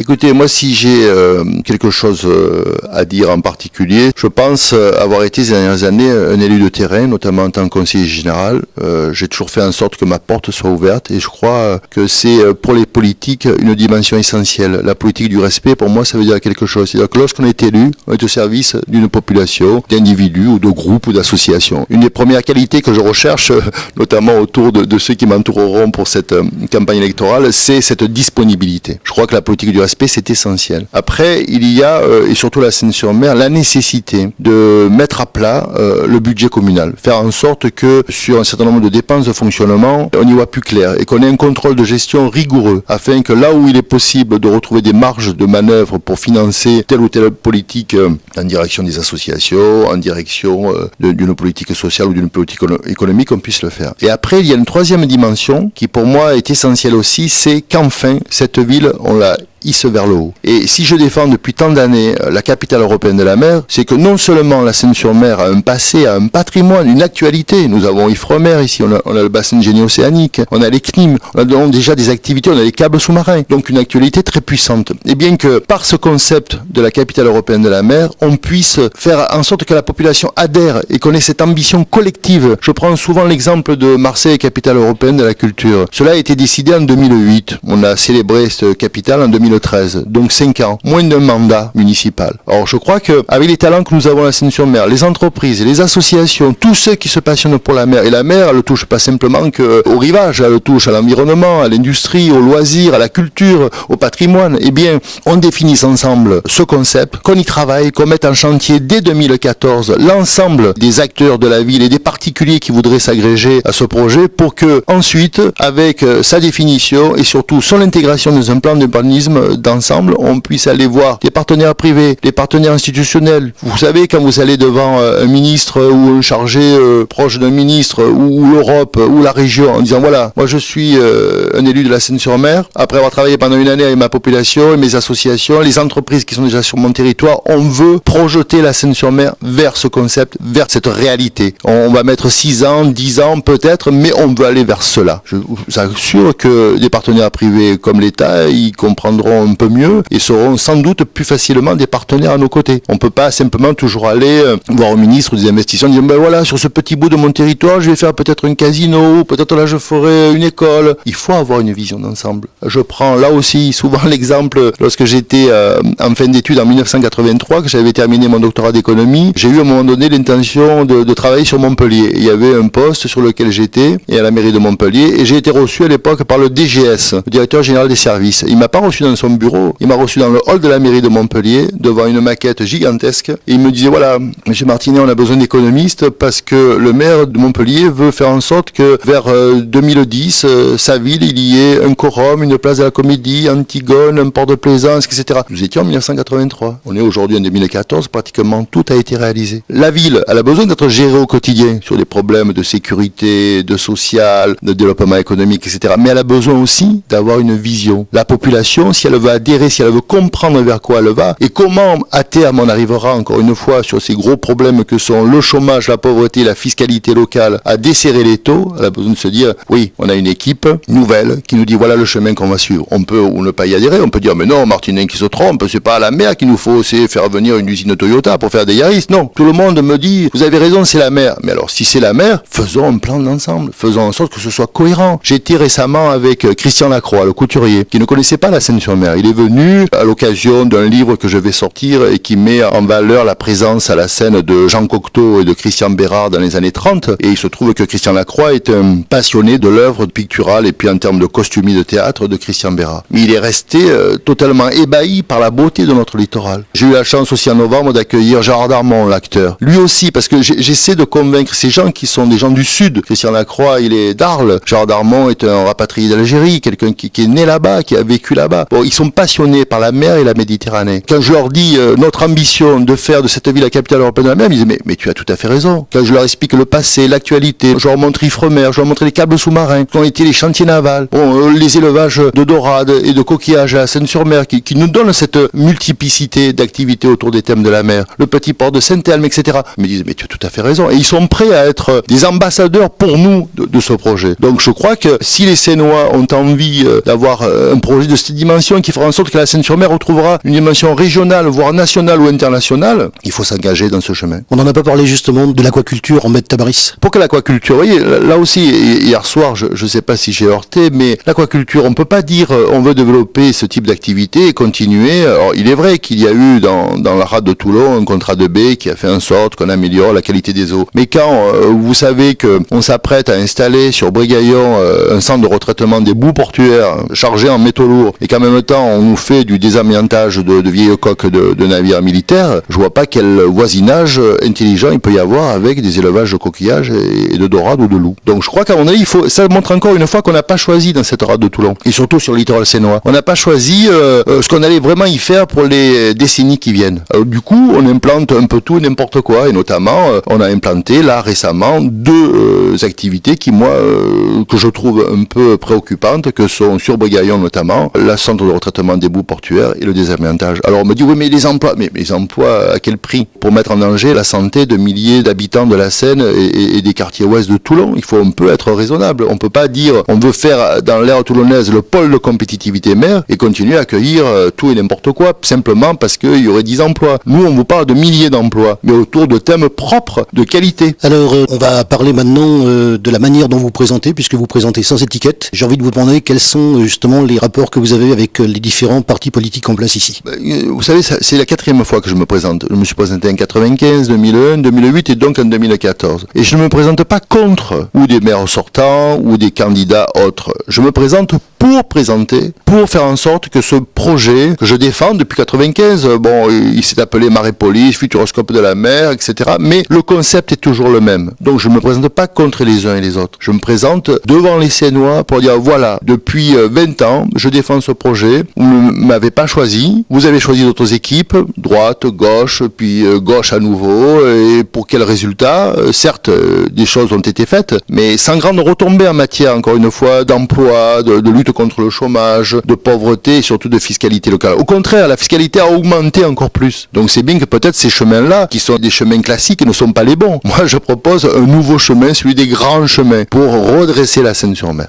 Écoutez, moi si j'ai quelque chose à dire en particulier, je pense avoir été ces dernières années un élu de terrain, notamment en tant que conseiller général. J'ai toujours fait en sorte que ma porte soit ouverte et je crois que c'est pour les politiques une dimension essentielle. La politique du respect, pour moi, ça veut dire quelque chose. C'est-à-dire que lorsqu'on est élu, on est au service d'une population, d'individus ou de groupes ou d'associations. Une des premières qualités que je recherche, notamment autour de ceux qui m'entoureront pour cette campagne électorale, c'est cette disponibilité. Je crois que la politique du respect, c'est essentiel. Après, il y a, et surtout la Seine-sur-Mer, la nécessité de mettre à plat le budget communal. Faire en sorte que sur un certain nombre de dépenses de fonctionnement, on y voit plus clair et qu'on ait un contrôle de gestion rigoureux afin que là où il est possible de retrouver des marges de manœuvre pour financer telle ou telle politique en direction des associations, en direction d'une politique sociale ou d'une politique économique, on puisse le faire. Et après, il y a une troisième dimension qui pour moi est essentielle aussi, c'est qu'enfin, cette ville, on l'a hisse vers le haut. Et si je défends depuis tant d'années la capitale européenne de la mer, c'est que non seulement la Seine-sur-Mer a un passé, a un patrimoine, une actualité. Nous avons Ifremer ici, on a le bassin de génie océanique, on a les CNIM, on a déjà des activités, on a les câbles sous-marins. Donc une actualité très puissante. Et bien que par ce concept de la capitale européenne de la mer, on puisse faire en sorte que la population adhère et qu'on ait cette ambition collective. Je prends souvent l'exemple de Marseille, capitale européenne de la culture. Cela a été décidé en 2008. On a célébré cette capitale en 2013, donc 5 ans, moins d'un mandat municipal. Alors je crois qu'avec les talents que nous avons à la Seine-sur-Mer, les entreprises, les associations, tous ceux qui se passionnent pour la mer, et la mer, elle ne touche pas simplement qu'au rivage, elle touche à l'environnement, à l'industrie, au loisir, à la culture, au patrimoine, eh bien, on définisse ensemble ce concept, qu'on y travaille, qu'on mette en chantier dès 2014 l'ensemble des acteurs de la ville et des particuliers qui voudraient s'agréger à ce projet pour que ensuite, avec sa définition et surtout son intégration dans un plan d'urbanisme d'ensemble, on puisse aller voir des partenaires privés, des partenaires institutionnels. Vous savez, quand vous allez devant un ministre ou un chargé proche d'un ministre ou l'Europe ou la région en disant voilà, moi je suis un élu de la Seine-sur-Mer, après avoir travaillé pendant une année avec ma population et mes associations, les entreprises qui sont déjà sur mon territoire, on veut projeter la Seine-sur-Mer vers ce concept, vers cette réalité. On va mettre 6 ans, 10 ans peut-être, mais on veut aller vers cela. Je vous assure que des partenaires privés comme l'État, ils comprendront un peu mieux et seront sans doute plus facilement des partenaires à nos côtés. On ne peut pas simplement toujours aller voir au ministre des investisseurs en disant ben voilà, sur ce petit bout de mon territoire, je vais faire peut-être un casino, peut-être là je ferai une école. Il faut avoir une vision d'ensemble. Je prends là aussi souvent l'exemple lorsque j'étais en fin d'études en 1983, que j'avais terminé mon doctorat d'économie, j'ai eu à un moment donné l'intention de travailler sur Montpellier. Il y avait un poste sur lequel j'étais et à la mairie de Montpellier et j'ai été reçu à l'époque par le DGS, le directeur général des services. Il m'a pas reçu dans son bureau, il m'a reçu dans le hall de la mairie de Montpellier devant une maquette gigantesque et il me disait voilà, monsieur Martinet, on a besoin d'économistes parce que le maire de Montpellier veut faire en sorte que vers 2010, sa ville, il y ait un quorum, une place de la Comédie, Antigone, un port de plaisance, etc. Nous étions en 1983. On est aujourd'hui en 2014, pratiquement tout a été réalisé. La ville, elle a besoin d'être gérée au quotidien sur des problèmes de sécurité, de social, de développement économique, etc. Mais elle a besoin aussi d'avoir une vision. La population, si elle veut adhérer, si elle veut comprendre vers quoi elle va et comment à terme on arrivera encore une fois sur ces gros problèmes que sont le chômage, la pauvreté, la fiscalité locale à desserrer les taux, elle a besoin de se dire oui, on a une équipe nouvelle qui nous dit voilà le chemin qu'on va suivre. On peut ou ne pas y adhérer, on peut dire mais non, Martinet qui se trompe, c'est pas à la mer qu'il nous faut, c'est faire venir une usine Toyota pour faire des Yaris. Non, tout le monde me dit vous avez raison, c'est la mer. Mais alors si c'est la mer, faisons un plan d'ensemble, faisons en sorte que ce soit cohérent. J'ai été récemment avec Christian Lacroix, le couturier, qui ne connaissait pas la Seine-sur-Mer. Il est venu à l'occasion d'un livre que je vais sortir et qui met en valeur la présence à la scène de Jean Cocteau et de Christian Bérard dans les années 30. Et il se trouve que Christian Lacroix est un passionné de l'œuvre picturale et puis en termes de costumie de théâtre de Christian Bérard. Mais il est resté totalement ébahi par la beauté de notre littoral. J'ai eu la chance aussi en novembre d'accueillir Gérard Darmon, l'acteur. Lui aussi, parce que j'essaie de convaincre ces gens qui sont des gens du Sud. Christian Lacroix, il est d'Arles. Gérard Darmon est un rapatrié d'Algérie, quelqu'un qui est né là-bas, qui a vécu là-bas. Bon, ils sont passionnés par la mer et la Méditerranée. Quand je leur dis notre ambition de faire de cette ville la capitale européenne de la mer, ils disent mais tu as tout à fait raison. Quand je leur explique le passé, l'actualité, je leur montre Ifremer, je leur montre les câbles sous-marins, qui ont été les chantiers navals, les élevages de dorades et de coquillages à la Seine-sur-Mer, qui nous donnent cette multiplicité d'activités autour des thèmes de la mer, le petit port de Saint-Elme, etc. Ils me disent mais tu as tout à fait raison. Et ils sont prêts à être des ambassadeurs pour nous de ce projet. Donc je crois que si les Sénois ont envie d'avoir un projet de cette dimension, décision qui fera en sorte que la Seine-sur-Mer retrouvera une dimension régionale, voire nationale ou internationale, il faut s'engager dans ce chemin. On n'en a pas parlé justement de l'aquaculture en baie de Tabaris. Pour que l'aquaculture, vous voyez, là aussi, hier soir, je ne sais pas si j'ai heurté, mais l'aquaculture, on ne peut pas dire on veut développer ce type d'activité et continuer. Alors, il est vrai qu'il y a eu dans la rade de Toulon un contrat de baie qui a fait en sorte qu'on améliore la qualité des eaux. Mais quand vous savez qu'on s'apprête à installer sur Brégaillon un centre de retraitement des boues portuaires chargé en métaux lourds et qu'en même temps on nous fait du désamiantage de vieilles coques de navires militaires, je vois pas quel voisinage intelligent il peut y avoir avec des élevages de coquillages et de dorades ou de loups. Donc je crois qu'à mon avis, ça montre encore une fois qu'on n'a pas choisi dans cette rade de Toulon, et surtout sur le littoral sénois. On n'a pas choisi ce qu'on allait vraiment y faire pour les décennies qui viennent. Alors, du coup, on implante un peu tout, n'importe quoi, et notamment, on a implanté là récemment deux activités qui, moi, que je trouve un peu préoccupantes, que sont sur Brégaillon notamment, la centre de retraitement des boues portuaires et le désamiantage. Alors on me dit, oui, mais les emplois à quel prix? Pour mettre en danger la santé de milliers d'habitants de la Seine et des quartiers ouest de Toulon, on peut être raisonnable. On peut pas dire, on veut faire dans l'aire toulonnaise le pôle de compétitivité mer et continuer à accueillir tout et n'importe quoi, simplement parce qu'il y aurait 10 emplois. Nous, on vous parle de milliers d'emplois, mais autour de thèmes propres, de qualité. Alors, on va parler maintenant de la manière dont vous présentez, puisque vous présentez sans étiquette. J'ai envie de vous demander quels sont justement les rapports que vous avez avec les différents partis politiques en place ici. Vous savez, c'est la 4e fois que je me présente. Je me suis présenté en 95, 2001, 2008 et donc en 2014. Et je ne me présente pas contre ou des maires sortants ou des candidats autres. Je me présente pour faire en sorte que ce projet que je défends depuis 95, bon, il s'est appelé Marépolis, Futuroscope de la mer, etc. Mais le concept est toujours le même. Donc je ne me présente pas contre les uns et les autres. Je me présente devant les Sénois pour dire, voilà, depuis 20 ans, je défends ce projet. Vous ne m'avez pas choisi. Vous avez choisi d'autres équipes, droite, gauche, puis gauche à nouveau. Et pour quel résultat? Certes, des choses ont été faites, mais sans grande retombée en matière, encore une fois, d'emploi, de lutte contre le chômage, de pauvreté et surtout de fiscalité locale. Au contraire, la fiscalité a augmenté encore plus. Donc c'est bien que peut-être ces chemins-là, qui sont des chemins classiques, ne sont pas les bons. Moi, je propose un nouveau chemin, celui des grands chemins, pour redresser la Seine-sur-Mer.